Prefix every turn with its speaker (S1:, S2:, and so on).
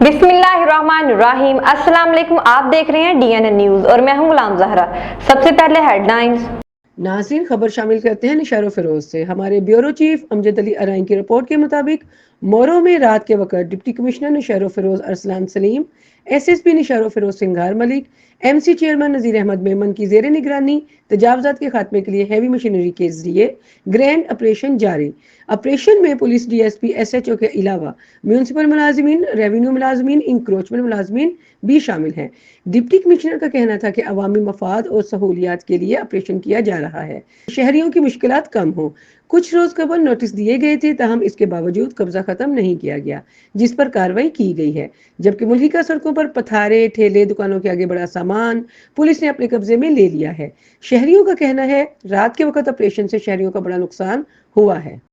S1: बिस्मिल्लाहिर्रहमानिर्रहीम। अस्सलाम वालेकुम। आप देख रहे हैं DNN न्यूज और मैं हूं गुलाम जहरा। सबसे पहले हेडलाइंस।
S2: नाज़रीन, खबर शामिल करते हैं निशारो फिरोज से। हमारे ब्यूरो चीफ अमजद अली अराइन की रिपोर्ट के मुताबिक मोरो में रात के वक्त deputy commissioner Naushahro Feroze Arsalan Saleem, SSP Naushahro Feroze Singhar Malik, MC chairman Nazir Ahmed Memon की जेर निगरानी तजावजात के खात्मे के लिए हैवी मशीनरी के जरिए ग्रैंड ऑपरेशन जारी। ऑपरेशन में पुलिस DSP SHO के अलावा म्यूनसिपल मुलाजमीन, रेवेन्यू मुलाजमीन, इंक्रोचमेंट मुलाजमीन भी शामिल हैं। डिप्टी कमिश्नर का कहना था कि अवामी मफाद और सहूलियात के लिए ऑपरेशन किया जा रहा है, शहरियों की मुश्किलात कम हो। कुछ रोज कबल नोटिस दिए गए थे, ताहम इसके बावजूद कब्जा खत्म नहीं किया गया, जिस पर कार्रवाई की गई है। जबकि मुल्किका सड़कों पर पथारे, ठेले, दुकानों के आगे बड़ा सामान पुलिस ने अपने कब्जे में ले लिया है। शहरियों का कहना है रात के वक्त ऑपरेशन से शहरियों का बड़ा नुकसान हुआ है।